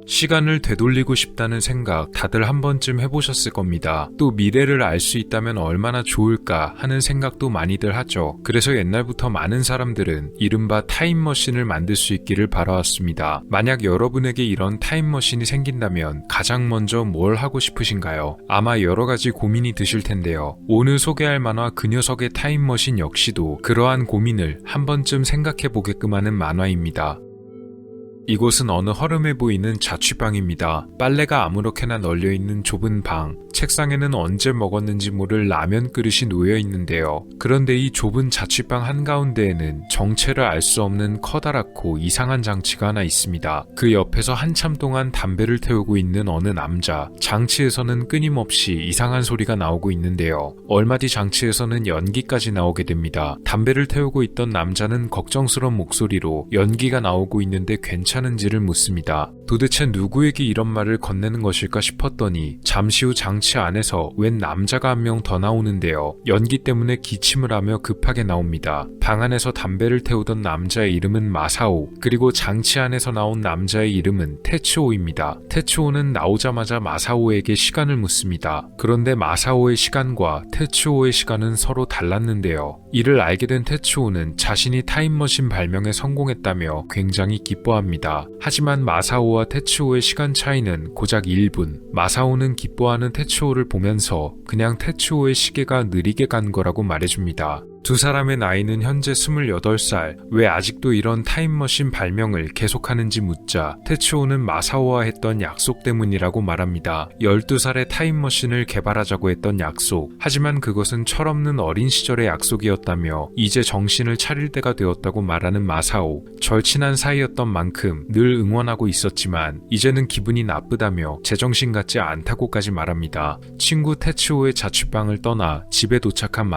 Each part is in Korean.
시간을 되돌리고 싶다는 생각 다들 한 번쯤 해보셨을 겁니다. 또 미래를 알 수 있다면 얼마나 좋을까 하는 생각도 많이들 하죠. 그래서 옛날부터 많은 사람들은 이른바 타임머신을 만들 수 있기를 바라왔습니다. 만약 여러분에게 이런 타임머신이 생긴다면 가장 먼저 뭘 하고 싶으신가요? 아마 여러가지 고민이 드실 텐데요. 오늘 소개할 만화 그 녀석의 타임머신 역시도 그러한 고민을 한 번쯤 생각해보게끔 하는 만화입니다. 이곳은 어느 허름해 보이는 자취방입니다. 빨래가 아무렇게나 널려있는 좁은 방, 책상에는 언제 먹었는지 모를 라면 그릇이 놓여 있는데요. 그런데 이 좁은 자취방 한가운데에는 정체를 알 수 없는 커다랗고 이상한 장치가 하나 있습니다. 그 옆에서 한참 동안 담배를 태우고 있는 어느 남자, 장치에서는 끊임없이 이상한 소리가 나오고 있는데요. 얼마 뒤 장치에서는 연기까지 나오게 됩니다. 담배를 태우고 있던 남자는 걱정스러운 목소리로 연기가 나오고 있는데 괜찮은지를 묻습니다. 도대체 누구에게 이런 말을 건네는 것일까 싶었더니 잠시 후 장치 안에서 웬 남자가 한 명 더 나오는데요. 연기 때문에 기침을 하며 급하게 나옵니다. 방 안에서 담배를 태우던 남자의 이름은 마사오, 그리고 장치 안에서 나온 남자의 이름은 테츠오입니다. 테츠오는 나오자마자 마사오에게 시간을 묻습니다. 그런데 마사오의 시간과 테츠오의 시간은 서로 달랐는데요. 이를 알게 된 테츠오는 자신이 타임머신 발명에 성공했다며 굉장히 기뻐합니다. 하지만 마사오와 테츠오의 시간 차이는 고작 1분. 마사오는 기뻐하는 테츠오를 보면서 그냥 테츠오의 시계가 느리게 간 거라고 말해줍니다. 두 사람의 나이는 현재 28살, 왜 아직도 이런 타임머신 발명을 계속하는지 묻자 테츠오는 마사오와 했던 약속 때문이라고 말합니다. 12살에 타임머신을 개발하자고 했던 약속. 하지만 그것은 철없는 어린 시절의 약속이었다며 이제 정신을 차릴 때가 되었다고 말하는 마사오. 절친한 사이였던 만큼 늘 응원하고 있었지만 이제는 기분이 나쁘다며 제정신 같지 않다고까지 말합니다. 친구 테츠오의 자취방을 떠나 집에 도착한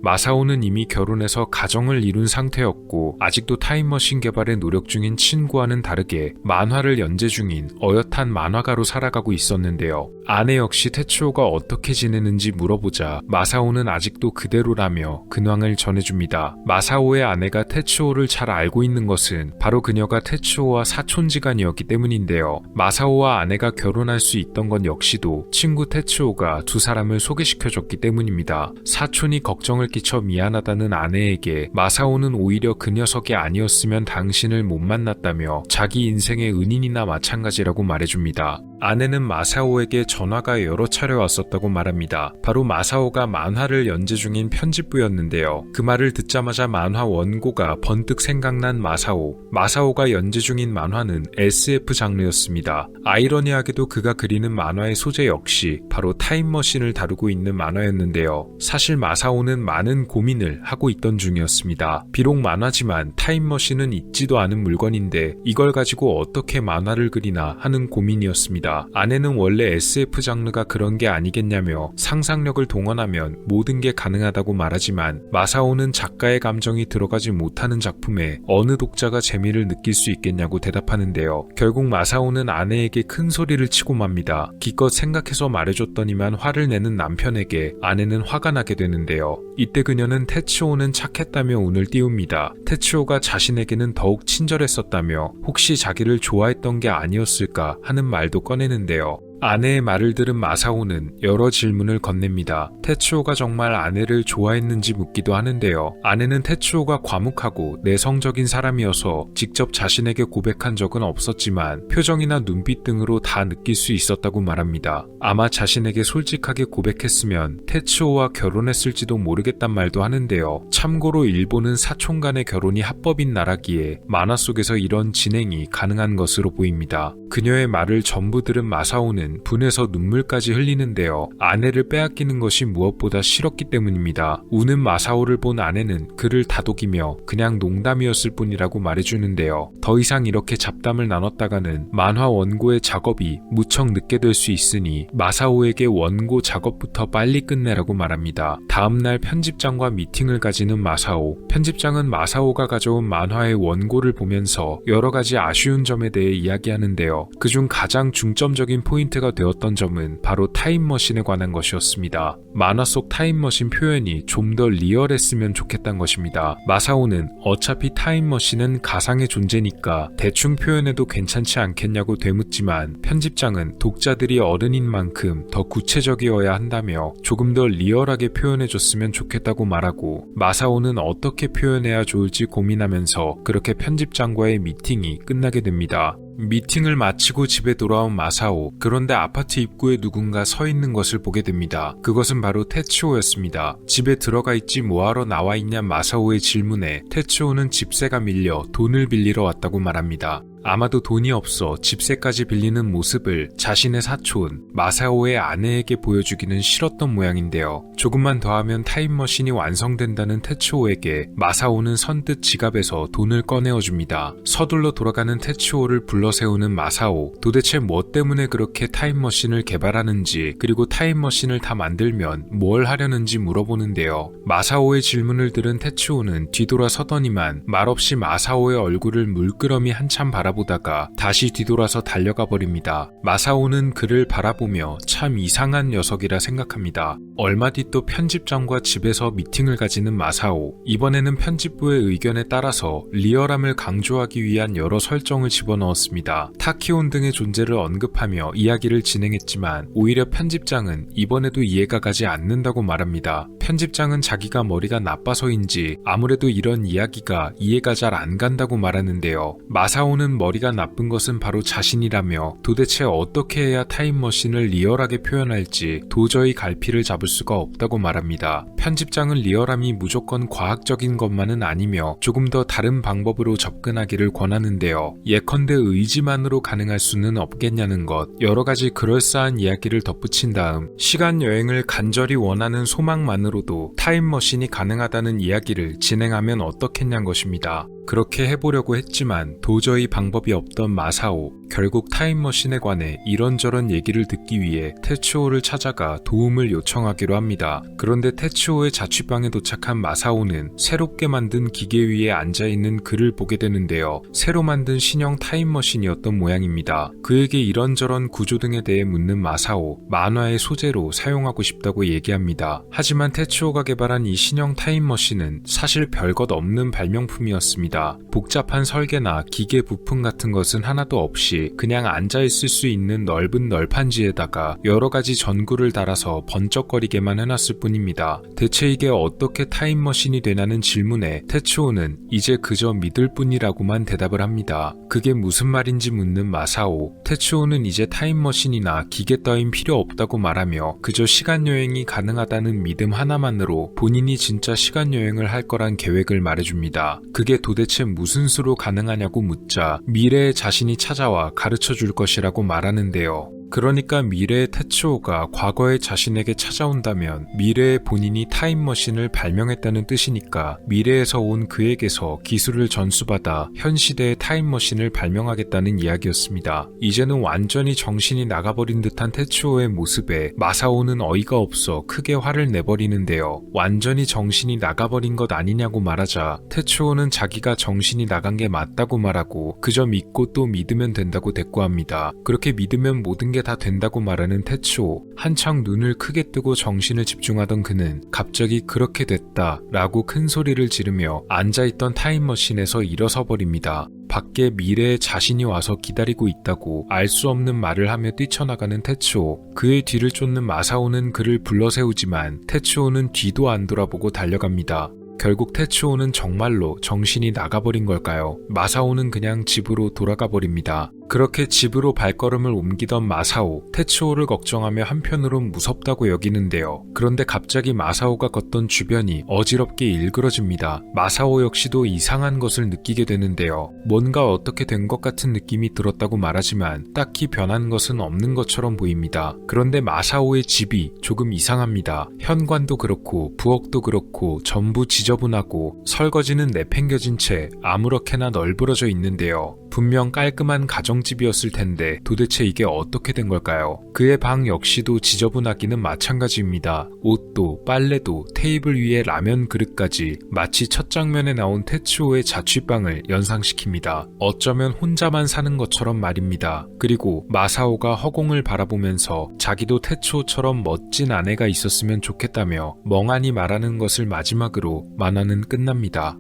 마사오는 이미 결혼해서 가정을 이룬 상태였고 아직도 타임머신 개발에 노력 중인 친구와는 다르게 만화를 연재 중인 어엿한 만화가로 살아가고 있었는데요. 아내 역시 테츠오가 어떻게 지내는지 물어보자 마사오는 아직도 그대로라며 근황을 전해줍니다. 마사오의 아내가 테츠오를 잘 알고 있는 것은 바로 그녀가 테츠오와 사촌지간이었기 때문인데요. 마사오와 아내가 결혼할 수 있던 건 역시도 친구 테츠오가 두 사람을 소개시켜줬기 때문입니다. 사촌이 걱정을 끼쳐 미안하다는 아내에게 마사오는 오히려 그 녀석이 아니었으면 당신을 못 만났다며 자기 인생의 은인이나 마찬가지라고 말해줍니다. 아내는 마사오에게 전화가 여러 차례 왔었다고 말합니다. 바로 마사오가 만화를 연재 중인 편집부였는데요. 그 말을 듣자마자 만화 원고가 번뜩 생각난 마사오가 연재 중인 만화는 SF 장르였습니다. 아이러니하게도 그가 그리는 만화의 소재 역시 바로 타임머신을 다루고 있는 만화였는데요. 사실 마사오는 많은 고민을 하고 있던 중이었습니다. 비록 만화지만 타임머신은 있지도 않은 물건인데 이걸 가지고 어떻게 만화를 그리나 하는 고민이었습니다. 아내는 원래 SF 장르가 그런 게 아니겠냐며 상상력을 동원하면 모든 게 가능하다고 말하지만 마사오는 작가의 감정이 들어가지 못하는 작품에 어느 독자가 재미를 느낄 수 있겠냐고 대답하는데요. 결국 마사오는 아내에게 큰 소리를 치고 맙니다. 기껏 생각해서 말해줬더니만 화를 내는 남편에게 아내는 화가 나게 되는데요. 이때 그녀는 테츠오는 착했다며 운을 띄웁니다. 테츠오가 자신에게는 더욱 친절했었다며 혹시 자기를 좋아했던 게 아니었을까 하는 말도 꺼내는데요. 아내의 말을 들은 마사오는 여러 질문을 건넵니다. 테츠오가 정말 아내를 좋아했는지 묻기도 하는데요. 아내는 테츠오가 과묵하고 내성적인 사람이어서 직접 자신에게 고백한 적은 없었지만 표정이나 눈빛 등으로 다 느낄 수 있었다고 말합니다. 아마 자신에게 솔직하게 고백했으면 테츠오와 결혼했을지도 모르겠단 말도 하는데요. 참고로 일본은 사촌 간의 결혼이 합법인 나라기에 만화 속에서 이런 진행이 가능한 것으로 보입니다. 그녀의 말을 전부 들은 마사오는 분해서 눈물까지 흘리는데요. 아내를 빼앗기는 것이 무엇보다 싫었기 때문입니다. 우는 마사오를 본 아내는 그를 다독이며 그냥 농담이었을 뿐이라고 말해주는데요. 더 이상 이렇게 잡담을 나눴다가는 만화 원고의 작업이 무척 늦게 될 수 있으니 마사오에게 원고 작업부터 빨리 끝내라고 말합니다. 다음날 편집장과 미팅을 가지는 마사오. 편집장은 마사오가 가져온 만화의 원고를 보면서 여러 가지 아쉬운 점에 대해 이야기하는데요. 그중 가장 중점적인 포인트가 포인트가 되었던 점은 바로 타임머신에 관한 것이었습니다. 만화 속 타임머신 표현이 좀 더 리얼했으면 좋겠다는 것입니다. 마사오는 어차피 타임머신은 가상의 존재니까 대충 표현해도 괜찮지 않겠냐고 되묻지만 편집장은 독자들이 어른인 만큼 더 구체적이어야 한다며 조금 더 리얼하게 표현해줬으면 좋겠다고 말하고, 마사오는 어떻게 표현해야 좋을지 고민하면서 그렇게 편집장과의 미팅이 끝나게 됩니다. 미팅을 마치고 집에 돌아온 마사오. 그런데 아파트 입구에 누군가 서 있는 것을 보게 됩니다. 그것은 바로 테츠오였습니다. 집에 들어가 있지 뭐하러 나와 있냐 마사오의 질문에 테츠오는 집세가 밀려 돈을 빌리러 왔다고 말합니다. 아마도 돈이 없어 집세까지 빌리는 모습을 자신의 사촌 마사오의 아내에게 보여주기는 싫었던 모양인데요. 조금만 더 하면 타임머신이 완성된다는 테츠오에게 마사오는 선뜻 지갑에서 돈을 꺼내어줍니다. 서둘러 돌아가는 테츠오를 불러세우는 마사오. 도대체 뭐 때문에 그렇게 타임머신을 개발하는지, 그리고 타임머신을 다 만들면 뭘 하려는지 물어보는데요. 마사오의 질문을 들은 테츠오는 뒤돌아서더니만 말없이 마사오의 얼굴을 물끄러미 한참 바라보다가 다시 뒤돌아서 달려가 버립니다. 마사오는 그를 바라보며 참 이상한 녀석이라 생각합니다. 얼마 뒤 또 편집장과 집에서 미팅을 가지는 마사오. 이번에는 편집부의 의견에 따라서 리얼함을 강조하기 위한 여러 설정을 집어넣었습니다. 타키온 등의 존재를 언급하며 이야기를 진행했지만 오히려 편집장은 이번에도 이해가 가지 않는다고 말합니다. 편집장은 자기가 머리가 나빠서인지 아무래도 이런 이야기가 이해가 잘 안 간다고 말하는데요. 마사오는 머리가 나쁜 것은 바로 자신이라며 도대체 어떻게 해야 타임머신을 리얼하게 표현할지 도저히 갈피를 잡을 수가 없다고 말합니다. 편집장은 리얼함이 무조건 과학적인 것만은 아니며 조금 더 다른 방법으로 접근하기를 권하는데요. 예컨대 의지만으로 가능할 수는 없겠냐는 것, 여러가지 그럴싸한 이야기를 덧붙인 다음 시간여행을 간절히 원하는 소망만으로도 타임머신이 가능하다는 이야기를 진행하면 어떻겠냐는 것입니다. 그렇게 해보려고 했지만 도저히 방법이 없던 마사오. 결국 타임머신에 관해 이런저런 얘기를 듣기 위해 테츠오를 찾아가 도움을 요청하기로 합니다. 그런데 테츠오의 자취방에 도착한 마사오는 새롭게 만든 기계 위에 앉아있는 그를 보게 되는데요. 새로 만든 신형 타임머신이었던 모양입니다. 그에게 이런저런 구조 등에 대해 묻는 마사오. 만화의 소재로 사용하고 싶다고 얘기합니다. 하지만 테츠오가 개발한 이 신형 타임머신은 사실 별것 없는 발명품이었습니다. 복잡한 설계나 기계 부품 같은 것은 하나도 없이 그냥 앉아있을 수 있는 넓은 널판지에다가 여러가지 전구를 달아서 번쩍거리게만 해놨을 뿐입니다. 대체 이게 어떻게 타임머신이 되냐는 질문에 테츠오는 이제 그저 믿을 뿐이라고만 대답을 합니다. 그게 무슨 말인지 묻는 마사오. 테츠오는 이제 타임머신이나 기계 따윈 필요 없다고 말하며 그저 시간여행이 가능하다는 믿음 하나만으로 본인이 진짜 시간여행을 할 거란 계획을 말해줍니다. 그게 도대체 무슨 수로 가능하냐고 묻자 미래의 자신이 찾아와 가르쳐 줄 것이라고 말하는데요. 그러니까 미래의 테츠오가 과거의 자신에게 찾아온다면 미래의 본인이 타임머신을 발명했다는 뜻이니까 미래에서 온 그에게서 기술을 전수받아 현 시대의 타임머신을 발명하겠다는 이야기였습니다. 이제는 완전히 정신이 나가버린 듯한 테츠오의 모습에 마사오는 어이가 없어 크게 화를 내버리는데요. 완전히 정신이 나가버린 것 아니냐고 말하자 테츠오는 자기가 정신이 나간 게 맞다고 말하고 그저 믿고 또 믿으면 된다고 대꾸합니다. 그렇게 믿으면 모든 게 다 된다고 말하는 테츠오. 한창 눈을 크게 뜨고 정신을 집중하던 그는 갑자기 그렇게 됐다 라고 큰 소리를 지르며 앉아있던 타임머신에서 일어서 버립니다. 밖에 미래의 자신이 와서 기다리고 있다고 알 수 없는 말을 하며 뛰쳐나가는 테츠오. 그의 뒤를 쫓는 마사오는 그를 불러세우지만 테츠오는 뒤도 안 돌아보고 달려갑니다. 결국 테츠오는 정말로 정신이 나가버린 걸까요? 마사오는 그냥 집으로 돌아가 버립니다. 그렇게 집으로 발걸음을 옮기던 마사오, 테츠오를 걱정하며 한편으론 무섭다고 여기는데요. 그런데 갑자기 마사오가 걷던 주변이 어지럽게 일그러집니다. 마사오 역시도 이상한 것을 느끼게 되는데요. 뭔가 어떻게 된 것 같은 느낌이 들었다고 말하지만 딱히 변한 것은 없는 것처럼 보입니다. 그런데 마사오의 집이 조금 이상합니다. 현관도 그렇고 부엌도 그렇고 전부 지저분하고 설거지는 내팽겨진 채 아무렇게나 널브러져 있는데요. 분명 깔끔한 가정집이었을 텐데 도대체 이게 어떻게 된 걸까요? 그의 방 역시도 지저분하기는 마찬가지입니다. 옷도 빨래도 테이블 위에 라면 그릇까지 마치 첫 장면에 나온 테츠오의 자취방을 연상시킵니다. 어쩌면 혼자만 사는 것처럼 말입니다. 그리고 마사오가 허공을 바라보면서 자기도 테츠오처럼 멋진 아내가 있었으면 좋겠다며 멍하니 말하는 것을 마지막으로 만화는 끝납니다.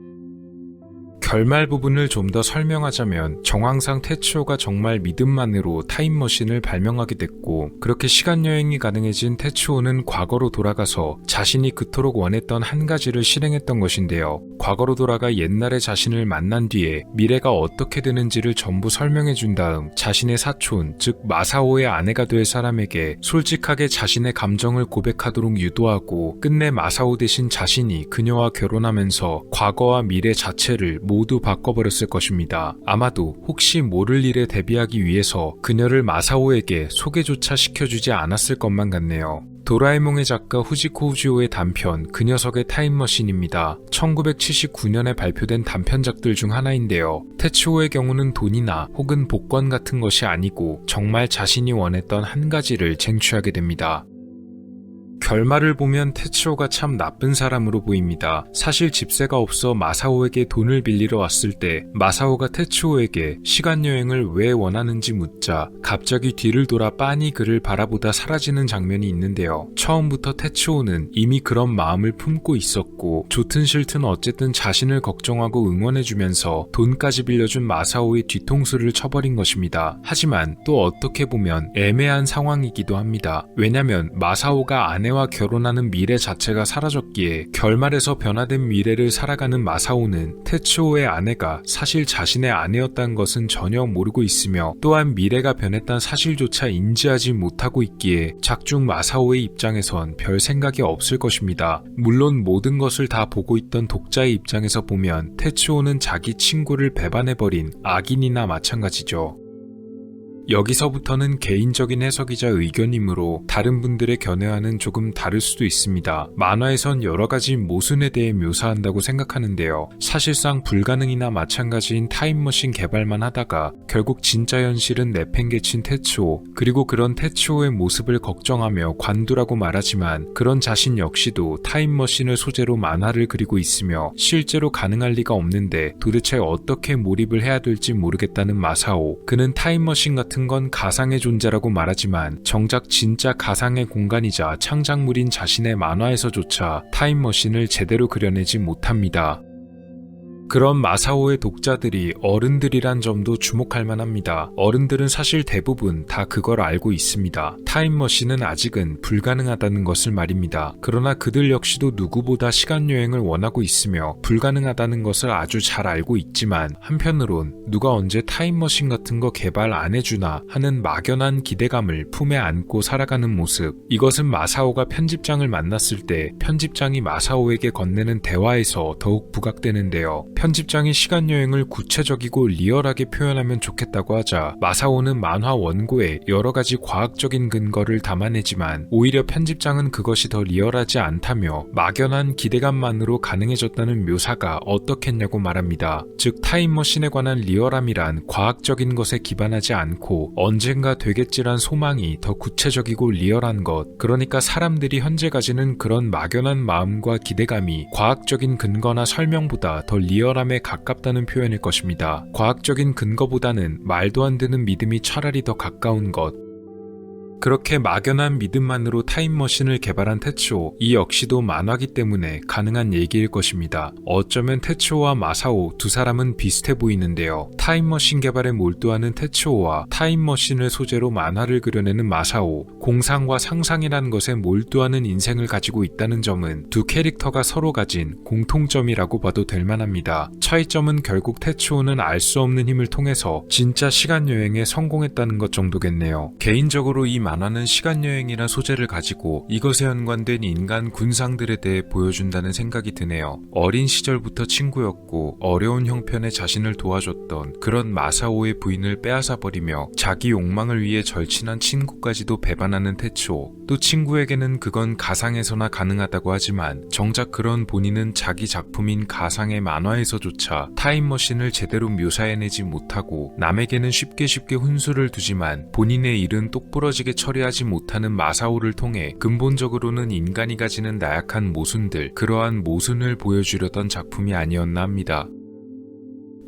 결말 부분을 좀 더 설명하자면 정황상 테츠오가 정말 믿음만으로 타임머신을 발명하게 됐고 그렇게 시간여행이 가능해진 테츠오는 과거로 돌아가서 자신이 그토록 원했던 한 가지를 실행했던 것인데요. 과거로 돌아가 옛날의 자신을 만난 뒤에 미래가 어떻게 되는지를 전부 설명해준 다음 자신의 사촌, 즉 마사오의 아내가 될 사람에게 솔직하게 자신의 감정을 고백하도록 유도하고 끝내 마사오 대신 자신이 그녀와 결혼하면서 과거와 미래 자체를 모두 바꿔버렸을 것입니다. 아마도 혹시 모를 일에 대비하기 위해서 그녀를 마사오에게 소개조차 시켜주지 않았을 것만 같네요. 도라에몽의 작가 후지코 후지오의 단편 그 녀석의 타임머신입니다. 1979년에 발표된 단편작들 중 하나인데요. 테츠오의 경우는 돈이나 혹은 복권 같은 것이 아니고 정말 자신이 원했던 한 가지를 쟁취하게 됩니다. 결말을 보면 테츠오가 참 나쁜 사람으로 보입니다. 사실 집세가 없어 마사오에게 돈을 빌리러 왔을 때 마사오가 테츠오에게 시간여행을 왜 원하는지 묻자 갑자기 뒤를 돌아 빤히 그를 바라보다 사라지는 장면이 있는데요. 처음부터 테츠오는 이미 그런 마음을 품고 있었고 좋든 싫든 어쨌든 자신을 걱정하고 응원해주면서 돈까지 빌려준 마사오의 뒤통수를 쳐버린 것입니다. 하지만 또 어떻게 보면 애매한 상황이기도 합니다. 왜냐면 마사오가 아내와 결혼하는 미래 자체가 사라졌기에 결말에서 변화된 미래를 살아가는 마사오는 테츠오의 아내가 사실 자신의 아내였다는 것은 전혀 모르고 있으며 또한 미래가 변했다는 사실조차 인지하지 못하고 있기에 작중 마사오의 입장에선 별 생각이 없을 것입니다. 물론 모든 것을 다 보고 있던 독자의 입장에서 보면 테츠오는 자기 친구를 배반해버린 악인이나 마찬가지죠. 여기서부터는 개인적인 해석이자 의견이므로 다른 분들의 견해와는 조금 다를 수도 있습니다. 만화에선 여러가지 모순에 대해 묘사한다고 생각하는데요. 사실상 불가능이나 마찬가지인 타임머신 개발만 하다가 결국 진짜 현실은 내팽개친 테츠오, 그리고 그런 테츠오의 모습을 걱정하며 관두라고 말하지만 그런 자신 역시도 타임머신을 소재로 만화를 그리고 있으며 실제로 가능할 리가 없는데 도대체 어떻게 몰입을 해야 될지 모르겠다는 마사오. 그는 타임머신 같은 건 가상의 존재라고 말하지만 정작 진짜 가상의 공간이자 창작물인 자신의 만화에서조차 타임머신을 제대로 그려내지 못합니다. 그런 마사오의 독자들이 어른들이란 점도 주목할 만합니다. 어른들은 사실 대부분 다 그걸 알고 있습니다. 타임머신은 아직은 불가능하다는 것을 말입니다. 그러나 그들 역시도 누구보다 시간여행을 원하고 있으며 불가능하다는 것을 아주 잘 알고 있지만 한편으론 누가 언제 타임머신 같은 거 개발 안 해주나 하는 막연한 기대감을 품에 안고 살아가는 모습, 이것은 마사오가 편집장을 만났을 때 편집장이 마사오에게 건네는 대화에서 더욱 부각되는데요. 편집장이 시간여행을 구체적이고 리얼하게 표현하면 좋겠다고 하자 마사오는 만화 원고에 여러가지 과학적인 근거를 담아내지만 오히려 편집장은 그것이 더 리얼하지 않다며 막연한 기대감만으로 가능해졌다는 묘사가 어떻겠냐고 말합니다. 즉 타임머신에 관한 리얼함이란 과학적인 것에 기반하지 않고 언젠가 되겠지란 소망이 더 구체적이고 리얼한 것, 그러니까 사람들이 현재 가지는 그런 막연한 마음과 기대감이 과학적인 근거나 설명보다 더 리얼함에 가깝다는 표현일 것입니다. 과학적인 근거보다는 말도 안 되는 믿음이 차라리 더 가까운 것. 그렇게 막연한 믿음만으로 타임머신을 개발한 테츠오, 이 역시도 만화기 때문에 가능한 얘기일 것입니다. 어쩌면 테츠오와 마사오 두 사람은 비슷해 보이는데요. 타임머신 개발에 몰두하는 테츠오와 타임머신을 소재로 만화를 그려내는 마사오, 공상과 상상이라는 것에 몰두하는 인생을 가지고 있다는 점은 두 캐릭터가 서로 가진 공통점이라고 봐도 될 만합니다. 차이점은 결국 테츠오는 알 수 없는 힘을 통해서 진짜 시간여행에 성공했다는 것 정도겠네요. 개인적으로 이 만화는 시간여행이란 소재를 가지고 이것에 연관된 인간 군상들에 대해 보여준다는 생각이 드네요. 어린 시절부터 친구였고 어려운 형편에 자신을 도와줬던 그런 마사오의 부인을 빼앗아버리며 자기 욕망을 위해 절친한 친구까지도 배반하는 테츠오. 또 친구에게는 그건 가상에서나 가능하다고 하지만 정작 그런 본인은 자기 작품인 가상의 만화에서조차 타임머신을 제대로 묘사해내지 못하고 남에게는 쉽게 훈수를 두지만 본인의 일은 똑부러지게 처리하지 못하는 마사오를 통해 근본적으로는 인간이 가지는 나약한 모순들, 그러한 모순을 보여주려던 작품이 아니었나 합니다.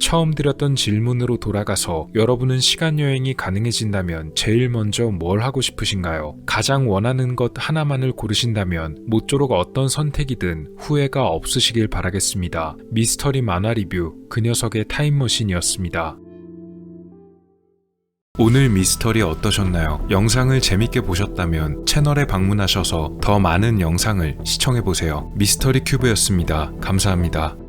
처음 드렸던 질문으로 돌아가서 여러분은 시간여행이 가능해진다면 제일 먼저 뭘 하고 싶으신가요? 가장 원하는 것 하나만을 고르신다면 모쪼록 어떤 선택이든 후회가 없으시길 바라겠습니다. 미스터리 만화 리뷰 그 녀석의 타임머신이었습니다. 오늘 미스터리 어떠셨나요? 영상을 재밌게 보셨다면 채널에 방문하셔서 더 많은 영상을 시청해보세요. 미스터리 큐브였습니다. 감사합니다.